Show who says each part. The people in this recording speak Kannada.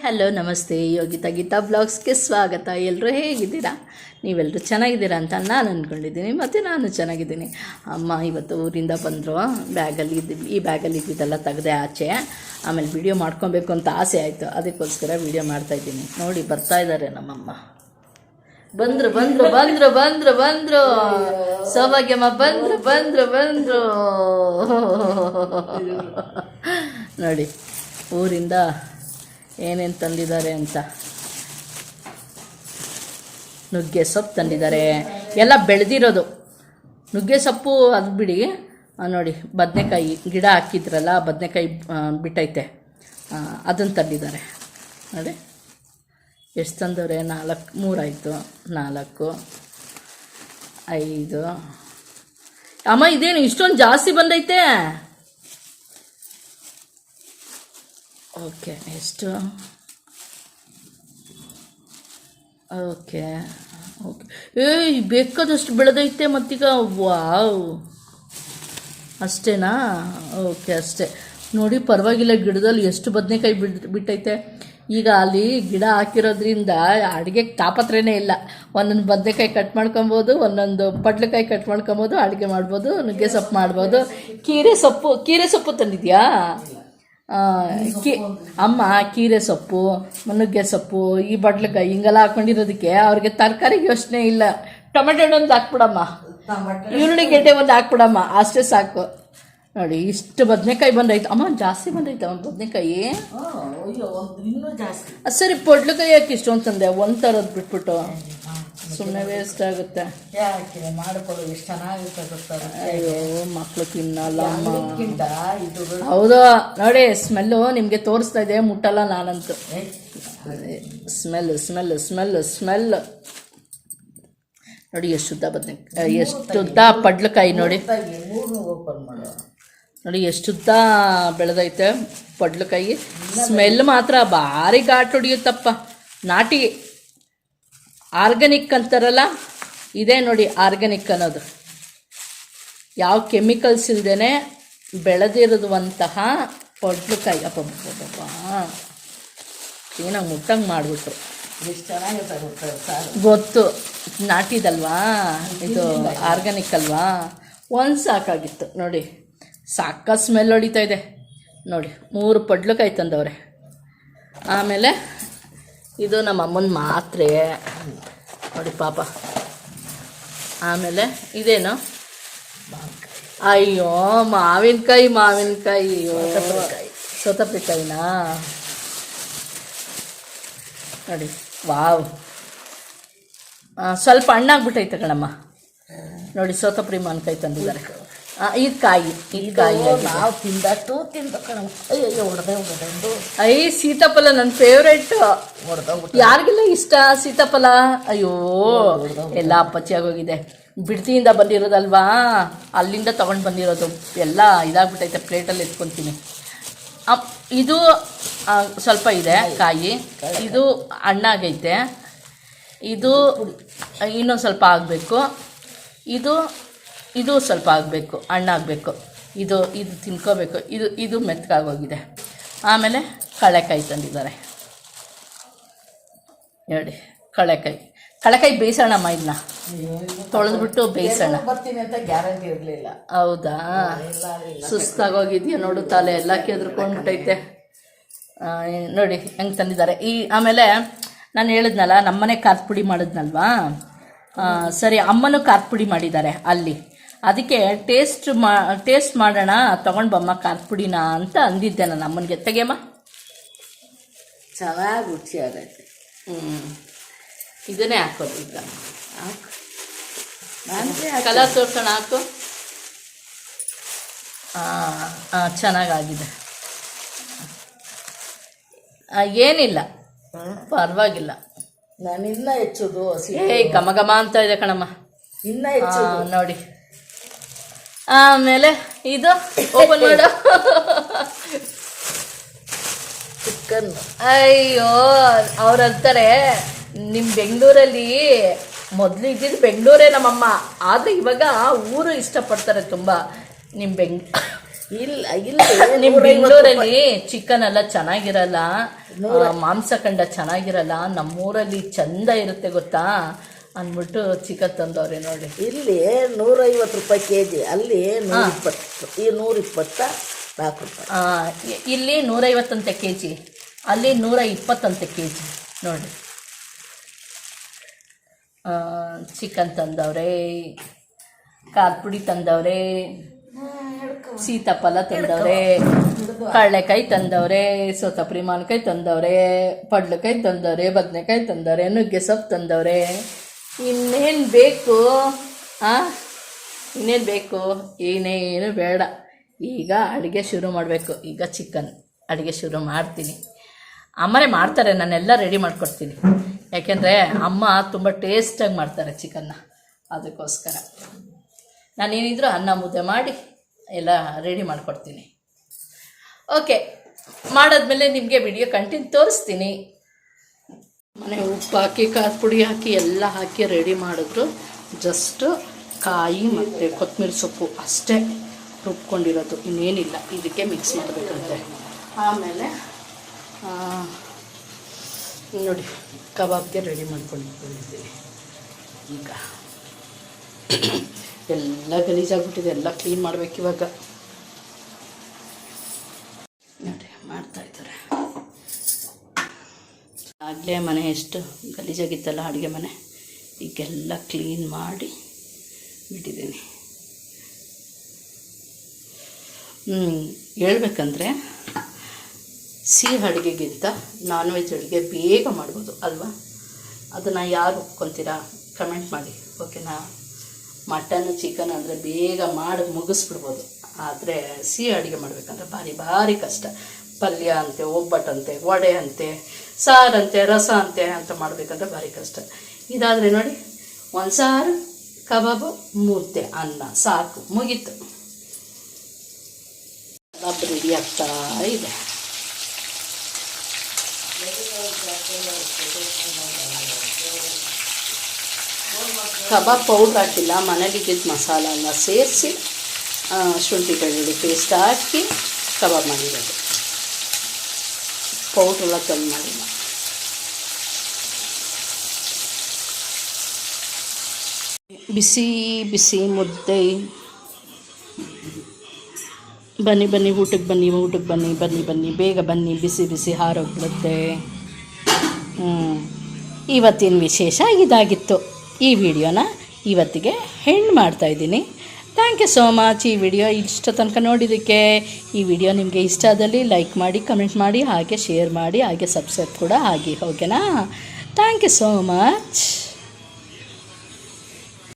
Speaker 1: ಹಲೋ ನಮಸ್ತೆ, ಯೋಗಿತಾ ಗೀತಾ ಬ್ಲಾಗ್ಸ್ಗೆ ಸ್ವಾಗತ. ಎಲ್ಲರೂ ಹೇಗಿದ್ದೀರಾ? ನೀವೆಲ್ಲರೂ ಚೆನ್ನಾಗಿದ್ದೀರಾ ಅಂತ ನಾನು ಅಂದ್ಕೊಂಡಿದ್ದೀನಿ, ಮತ್ತು ನಾನು ಚೆನ್ನಾಗಿದ್ದೀನಿ. ಅಮ್ಮ ಇವತ್ತು ಊರಿಂದ ಬಂದರು. ಈ ಬ್ಯಾಗಲ್ಲಿ ಇದ್ದಿದ್ದೆಲ್ಲ ತೆಗೆದೆ ಆಚೆ. ಆಮೇಲೆ ವಿಡಿಯೋ ಮಾಡ್ಕೊಬೇಕು ಅಂತ ಆಸೆ ಆಯಿತು, ಅದಕ್ಕೋಸ್ಕರ ವಿಡಿಯೋ ಮಾಡ್ತಾಯಿದ್ದೀನಿ. ನೋಡಿ, ಬರ್ತಾ ಇದ್ದಾರೆ ನಮ್ಮಮ್ಮ. ಬಂದರು ಬಂದರು ಬಂದರು ಬಂದರು ಬಂದರು ಸೌಭಾಗ್ಯಮ್ಮ ಬಂದರು ಬಂದರು ಬಂದರು ನೋಡಿ, ಊರಿಂದ ಏನೇನು ತಂದಿದ್ದಾರೆ ಅಂತ. ನುಗ್ಗೆ ಸೊಪ್ಪು ತಂದಿದ್ದಾರೆ, ಎಲ್ಲ ಬೆಳೆದಿರೋದು ನುಗ್ಗೆ ಸೊಪ್ಪು. ಅದು ಬಿಡಿ, ನೋಡಿ ಬದನೆಕಾಯಿ ಗಿಡ ಹಾಕಿದ್ರಲ್ಲ, ಬದನೆಕಾಯಿ ಬಿಟ್ಟೈತೆ, ಅದನ್ನು ತಂದಿದ್ದಾರೆ. ನೋಡಿ ಎಷ್ಟು ತಂದವ್ರೆ, 3 ಆಯಿತು, 4, 5. ಅಮ್ಮ ಇದೇನು ಇಷ್ಟೊಂದು ಜಾಸ್ತಿ ಬಂದೈತೆ? ಓಕೆ, ಎಷ್ಟು? Okay okay. ಬೇಕಾದಷ್ಟು ಬೆಳೆದೈತೆ ಮತ್ತೀಗ. ವಾವ್, ಅಷ್ಟೇನಾ? ಓಕೆ, ಅಷ್ಟೇ. ನೋಡಿ, ಪರವಾಗಿಲ್ಲ, ಗಿಡದಲ್ಲಿ ಎಷ್ಟು ಬದನೆಕಾಯಿ ಬಿಟ್ಟೈತೆ. ಈಗ ಅಲ್ಲಿ ಗಿಡ ಹಾಕಿರೋದ್ರಿಂದ ಅಡುಗೆಗೆ ತಾಪತ್ರೆನೇ ಇಲ್ಲ. ಒಂದೊಂದು ಬದನೆಕಾಯಿ ಕಟ್ ಮಾಡ್ಕೊಬೋದು, ಒಂದೊಂದು ಪಡ್ಲಕಾಯಿ ಕಟ್ ಮಾಡ್ಕೊಬೋದು, ಅಡುಗೆ ಮಾಡ್ಬೋದು, ನುಗ್ಗೆ ಸೊಪ್ಪು ಮಾಡ್ಬೋದು. ಕೀರೆ ಸೊಪ್ಪು ತಂದಿದ್ಯಾ ಅಮ್ಮ? ಕೀರೆ ಸೊಪ್ಪು, ನುಗ್ಗೆ ಸೊಪ್ಪು, ಈ ಬಡ್ಲಕಾಯಿ ಹಿಂಗೆಲ್ಲ ಹಾಕ್ಕೊಂಡಿರೋದಕ್ಕೆ ಅವ್ರಿಗೆ ತರಕಾರಿಗೆ ಯೋಚನೆ ಇಲ್ಲ. ಟೊಮೆಟೊ ಒಂದು ಹಾಕ್ಬಿಡಮ್ಮ, ಈರುಳ್ಳಿ ಗೆಡ್ಡೆ ಒಂದು ಹಾಕ್ಬಿಡಮ್ಮ, ಅಷ್ಟೇ ಸಾಕು. ನೋಡಿ, ಇಷ್ಟು ಬದನೆಕಾಯಿ ಬಂದೈತೆ ಅಮ್ಮ. ಜಾಸ್ತಿ ಬಂದೈತೆ ಒಂದು ಬದನೆಕಾಯಿ.
Speaker 2: ಇನ್ನೂ ಜಾಸ್ತಿ.
Speaker 1: ಸರಿ, ಪಡ್ಲಕಾಯಿ ಯಾಕೆ ಇಷ್ಟೊಂದು ತಂದೆ? ಒಂದು ಥರದ್ದು ಬಿಟ್ಬಿಟ್ಟು ಸುಮ್ಮನೆ ವೇಸ್ಟ್ ಆಗುತ್ತೆ.
Speaker 2: ಯಾಕೆ ಮಾಡಿಕೊಳ್ಳು, ಎಷ್ಟು ಚೆನ್ನಾಗಿರುತ್ತೆ ಗೊತ್ತಾರೆ.
Speaker 1: ಅಯ್ಯೋ, ಮಕ್ಕಳು ತಿನ್ನಲ್ಲ ಅಮ್ಮ.
Speaker 2: ಇದು
Speaker 1: ಹೌದು, ನೋಡಿ ಸ್ಮೆಲ್ಲು ನಿಮಗೆ ತೋರಿಸ್ತಾ ಇದೆ, ಮುಟ್ಟಲ್ಲ ನಾನಂತೂ. Smell smell smell smell. ನೋಡಿ ಎಷ್ಟು ಉದ್ದ ಬದನೆಕಾಯಿ, ಎಷ್ಟು ಉದ್ದ ಪಡ್ಲಕಾಯಿ. ನೋಡಿ
Speaker 2: ಓಪನ್ ಮಾಡೋ,
Speaker 1: ನೋಡಿ ಎಷ್ಟು ಉದ್ದ ಬೆಳೆದೈತೆ ಪಡ್ಲಕಾಯಿ. ಸ್ಮೆಲ್ ಮಾತ್ರ ಭಾರಿ ಘಾಟ್ ಹೊಡಿಯುತ್ತಪ್ಪ. ನಾಟಿ ಆರ್ಗ್ಯಾನಿಕ್ ಅಂತಾರಲ್ಲ, ಇದೇ ನೋಡಿ ಆರ್ಗ್ಯಾನಿಕ್ ಅನ್ನೋದು. ಯಾವ ಕೆಮಿಕಲ್ಸ್ ಇಲ್ಲದೇ ಬೆಳೆದಿರುವಂತಹ ಪಡ್ಲಕಾಯಿ. ಅಪ್ಪ ಏನಾಗಿ ಮುಟ್ಟಂಗೆ ಮಾಡಿಬಿಟ್ರು.
Speaker 2: ಎಷ್ಟು ಚೆನ್ನಾಗಿರುತ್ತೆ
Speaker 1: ಗೊತ್ತು, ನಾಟಿದಲ್ವಾ ಇದು, ಆರ್ಗ್ಯಾನಿಕ್ ಅಲ್ವಾ. ಒಂದು ಸಾಕಾಗಿತ್ತು ನೋಡಿ, ಸಾಕ ಸ್ಮೆಲ್ ಹೊಡಿತಾ ಇದೆ. ನೋಡಿ 3 ಪಡ್ಲಕಾಯಿ ತಂದವ್ರೆ. ಆಮೇಲೆ ಇದು ನಮ್ಮ ಅಮ್ಮನ ಮಾತ್ರೆ ನೋಡಿ ಪಾಪ. ಆಮೇಲೆ ಇದೇನು? ಅಯ್ಯೋ, ಮಾವಿನಕಾಯಿ. ಅಯ್ಯೋ, ಸೌತೆಕಾಯಿನಾ? ನೋಡಿ, ವಾವ್, ಸ್ವಲ್ಪ ಹಣ್ಣಾಗ್ಬಿಟ್ಟೈತೆ ಕಣಮ್ಮ. ನೋಡಿ, ಸೌತೆಕಾಯಿ ಮಾವಿನಕಾಯಿ ತಂದಿದ್ದಾರೆ. ಇದು ಕಾಯಿ
Speaker 2: ನಾವು ತಿಂದಷ್ಟು ಅಯ್ಯೋ ಹೊಡೆದೆ.
Speaker 1: ಸೀತಾಫಲ ನನ್ನ ಫೇವ್ರೇಟ್. ಯಾರಿಗೆಲ್ಲ ಇಷ್ಟ ಸೀತಾಫಲ? ಅಯ್ಯೋ, ಎಲ್ಲ ಅಪ್ಪಚ್ಚಿಯಾಗೋಗಿದೆ. ಬಿಡ್ತಿಯಿಂದ ಬಂದಿರೋದಲ್ವಾ, ಅಲ್ಲಿಂದ ತೊಗೊಂಡು ಬಂದಿರೋದು. ಎಲ್ಲ ಇದಾಗ್ಬಿಟ್ಟೈತೆ, ಪ್ಲೇಟಲ್ಲಿ ಎತ್ಕೊತೀನಿ. ಇದು ಸ್ವಲ್ಪ ಇದೆ ಕಾಯಿ, ಇದು ಹಣ್ಣಾಗೈತೆ. ಇದು ಇನ್ನೊಂದು ಸ್ವಲ್ಪ ಆಗಬೇಕು. ಇದು ಸ್ವಲ್ಪ ಆಗಬೇಕು, ಹಣ್ಣಾಗಬೇಕು. ಇದು ತಿನ್ಕೋಬೇಕು. ಇದು ಮೆತ್ತಗಾಗೋಗಿದೆ. ಆಮೇಲೆ ಕಳೆಕಾಯಿ ತಂದಿದ್ದಾರೆ ನೋಡಿ. ಕಳೆಕಾಯಿ ಬೇಯಿಸೋಣಮ್ಮ, ಇದನ್ನ ತೊಳೆದ್ಬಿಟ್ಟು ಬೇಯಿಸೋಣ.
Speaker 2: ಬರ್ತೀನಿ ಅಂತ ಗ್ಯಾರಂಟಿ ಇರಲಿಲ್ಲ.
Speaker 1: ಹೌದಾ? ಸುಸ್ತಾಗೋಗಿದೆಯಾ ನೋಡು, ತಲೆ ಎಲ್ಲ ಕೆದ್ರಕೊಂಡ್ಬಿಟ್ಟೈತೆ. ನೋಡಿ ಹೆಂಗೆ ತಂದಿದ್ದಾರೆ. ಆಮೇಲೆ ನಾನು ಹೇಳಿದ್ನಲ್ಲ, ನಮ್ಮನೆ ಖಾರದ ಪುಡಿ ಮಾಡಿದ್ನಲ್ವಾ. ಸರಿ, ಅಮ್ಮನೂ ಖಾರದ ಪುಡಿ ಮಾಡಿದ್ದಾರೆ ಅಲ್ಲಿ. ಅದಕ್ಕೆ ಟೇಸ್ಟ್ ಮಾಡೋಣ, ತೊಗೊಂಡು ಬಮ್ಮ ಖಾರದ ಪುಡಿನ ಅಂತ ಅಂದಿದ್ದೆ ನಾನು ಅಮ್ಮನಿಗೆ. ತೆಗೆಯಮ್ಮ,
Speaker 2: ಚೆನ್ನಾಗಿ ರುಚಿಯಾಗೈತೆ.
Speaker 1: ಇದನ್ನೇ ಹಾಕೋದು ಈಗ. ಕಲರ್ ತೋರ್ಸೋಣ, ಹಾಕು. ಚೆನ್ನಾಗಾಗಿದೆ. ಏನಿಲ್ಲ, ಪರವಾಗಿಲ್ಲ.
Speaker 2: ನಾನು ಇನ್ನೂ ಹೆಚ್ಚೋದು.
Speaker 1: ಘಮ ಘಮ ಅಂತ ಇದೆ ಕಣಮ್ಮ,
Speaker 2: ಇನ್ನೂ ಹೆಚ್ಚು
Speaker 1: ನೋಡಿ. ಆಮೇಲೆ ಇದು ಓಪನ್ ಮಾಡು.
Speaker 2: ಚಿಕನ್.
Speaker 1: ಅಯ್ಯೋ, ಅವ್ರು ಅಂತಾರೆ ನಿಮ್ಮ ಬೆಂಗಳೂರಲ್ಲಿ ಮೊದಲು ಇದ್ದಿದ್ದು ಬೆಂಗಳೂರೇ ನಮ್ಮಮ್ಮ, ಆದರೆ ಇವಾಗ ಊರು ಇಷ್ಟಪಡ್ತಾರೆ ತುಂಬ. ನಿಮ್ಮ
Speaker 2: ಇಲ್ಲ
Speaker 1: ನಿಮ್ಮ ಬೆಂಗಳೂರಲ್ಲಿ ಚಿಕನ್ ಎಲ್ಲ ಚೆನ್ನಾಗಿರಲ್ಲ, ಮಾಂಸ ಕಂಡ ಚೆನ್ನಾಗಿರಲ್ಲ, ನಮ್ಮೂರಲ್ಲಿ ಚಂದ ಇರುತ್ತೆ ಗೊತ್ತಾ ಅಂದ್ಬಿಟ್ಟು ಚಿಕನ್ ತಂದವ್ರೆ ನೋಡಿ.
Speaker 2: ಇಲ್ಲಿ 150 ರೂಪಾಯಿ ಕೆಜಿ, ಅಲ್ಲಿ 120, ಈ 124 ರೂಪಾಯಿ.
Speaker 1: ಇಲ್ಲಿ 150 ಅಂತೆ ಕೆಜಿ, ಅಲ್ಲಿ 120 ಅಂತೆ ಕೆಜಿ ನೋಡಿ. ಚಿಕನ್ ತಂದವ್ರೆ, ಖಾರ ಪುಡಿ ತಂದವ್ರೆ, ಸೀತಾಫಲ ತಂದವ್ರೆ, ಕಡಲೆಕಾಯಿ ತಂದವ್ರೆ, ಸೌತಪುರಿ ಮಾವಿನಕಾಯಿ ತಂದವ್ರೆ, ಪಡ್ಲಕಾಯಿ ತಂದವ್ರೆ, ಬದನೆಕಾಯಿ ತಂದವ್ರೆ, ನುಗ್ಗೆ ಸೊಪ್ಪು ತಂದವ್ರೆ. ಇನ್ನೇನು ಬೇಕು? ಇನ್ನೇನು ಬೇಕು? ಏನೇನು ಬೇಡ. ಈಗ ಅಡುಗೆ ಶುರು ಮಾಡಬೇಕು. ಈಗ ಚಿಕನ್ ಅಡುಗೆ ಶುರು ಮಾಡ್ತೀನಿ. ಅಮ್ಮನೇ ಮಾಡ್ತಾರೆ, ನಾನೆಲ್ಲ ರೆಡಿ ಮಾಡಿಕೊಡ್ತೀನಿ. ಯಾಕೆಂದರೆ ಅಮ್ಮ ತುಂಬ ಟೇಸ್ಟಾಗಿ ಮಾಡ್ತಾರೆ ಚಿಕನ್ನ, ಅದಕ್ಕೋಸ್ಕರ ನಾನೇನಿದ್ರು ಅನ್ನ ಮುದ್ದೆ ಮಾಡಿ ಎಲ್ಲ ರೆಡಿ ಮಾಡಿಕೊಡ್ತೀನಿ. ಓಕೆ, ಮಾಡಾದ್ಮೇಲೆ ನಿಮಗೆ ವಿಡಿಯೋ ಕಂಟಿನ್ಯೂ ತೋರಿಸ್ತೀನಿ. ಮನೆ ಉಪ್ಪು ಹಾಕಿ ಖಾರ ಪುಡಿ ಹಾಕಿ ಎಲ್ಲ ಹಾಕಿ ರೆಡಿ ಮಾಡಿದ್ರು. ಜಸ್ಟ್ ಕಾಯಿ ಮತ್ತು ಕೊತ್ತಂಬರಿ ಸೊಪ್ಪು ಅಷ್ಟೇ ರುಬ್ಕೊಂಡಿರೋದು, ಇನ್ನೇನಿಲ್ಲ. ಇದಕ್ಕೆ ಮಿಕ್ಸ್ ಮಾಡಬೇಕಂತೆ. ಆಮೇಲೆ ನೋಡಿ ಕಬಾಬ್ಗೆ ರೆಡಿ ಮಾಡ್ಕೊಂಡಿದ್ದೀನಿ. ಈಗ ಎಲ್ಲ ಗಲೀಜಾಗ್ಬಿಟ್ಟಿದೆ, ಎಲ್ಲ ಕ್ಲೀನ್ ಮಾಡಬೇಕು ಇವಾಗ. ನೋಡಿ ಮಾಡ್ತಾಯಿದ್ದಾರೆ. ಆಗಲೇ ಮನೆ ಎಷ್ಟು ಗಲೀಜಾಗಿತ್ತಲ್ಲ ಅಡುಗೆ ಮನೆ, ಈಗೆಲ್ಲ ಕ್ಲೀನ್ ಮಾಡಿ ಬಿಟ್ಟಿದ್ದೀನಿ. ಹೇಳ್ಬೇಕಂದ್ರೆ ಸಿಹಿ ಅಡುಗೆಗಿಂತ ನಾನ್ ವೆಜ್ ಅಡುಗೆ ಬೇಗ ಮಾಡ್ಬೋದು ಅಲ್ವಾ? ಅದನ್ನು ಯಾರು ಒಪ್ಕೊತೀರಾ ಕಮೆಂಟ್ ಮಾಡಿ, ಓಕೆನಾ? ಮಟನ್ ಚಿಕನ್ ಅಂದರೆ ಬೇಗ ಮಾಡಿ ಮುಗಿಸ್ಬಿಡ್ಬೋದು, ಆದರೆ ಸಿಹಿ ಅಡುಗೆ ಮಾಡಬೇಕಂದ್ರೆ ಭಾರಿ ಕಷ್ಟ. ಪಲ್ಯ ಅಂತೆ, ಒಬ್ಬಟ್ಟಂತೆ, ವಡೆ ಅಂತೆ, ಸಾರಂತೆ, ರಸ ಅಂತೆ ಅಂತ ಮಾಡಬೇಕಂದ್ರೆ ಭಾರಿ ಕಷ್ಟ. ಇದಾದರೆ ನೋಡಿ, ಒಂದು ಸಾರು, ಕಬಾಬು, ಮುದ್ದೆ, ಅನ್ನ ಸಾಕು, ಮುಗೀತು. ಕಬಾಬ್ ರೆಡಿ ಆಗ್ತಾ ಇದೆ. ಕಬಾಬ್ ಪೌಡ್ರ್ ಹಾಕಿಲ್ಲ, ಮನೇಲಿದ್ದಿದ್ದು ಮಸಾಲೆಲ್ಲ ಸೇರಿಸಿ ಶುಂಠಿ ಬೆಳ್ಳುಳ್ಳಿ ಪೇಸ್ಟ್ ಹಾಕಿ ಕಬಾಬ್ ಮಾಡಿರೋದು. ಪೌಡ್ರೆಲ್ಲ ತಂದು ಮಾಡಿಲ್ಲ. ಬಿಸಿ ಬಿಸಿ ಮುದ್ದೆ. ಬನ್ನಿ ಊಟಕ್ಕೆ ಬನ್ನಿ, ಬೇಗ ಬನ್ನಿ, ಬಿಸಿ ಬಿಸಿ ಹಾರೋಗ್ಬಿಡುತ್ತೆ. ಇವತ್ತಿನ ವಿಶೇಷ ಇದಾಗಿತ್ತು. ಈ ವಿಡಿಯೋನ ಇವತ್ತಿಗೆ ಹೆಣ್ಣು ಮಾಡ್ತಾಯಿದ್ದೀನಿ. Thank you so much. ಈ ವಿಡಿಯೋ ಇಷ್ಟ ತನಕ ನೋಡಿದ್ದಕ್ಕೆ. ಈ ವಿಡಿಯೋ ನಿಮಗೆ ಇಷ್ಟ ಆದಲ್ಲಿ ಲೈಕ್ ಮಾಡಿ, ಕಮೆಂಟ್ ಮಾಡಿ, ಹಾಗೆ ಶೇರ್ ಮಾಡಿ, ಹಾಗೆ ಸಬ್ಸ್ಕ್ರೈಬ್ ಕೂಡ ಆಗಿ, ಓಕೆನಾ? Thank you so much.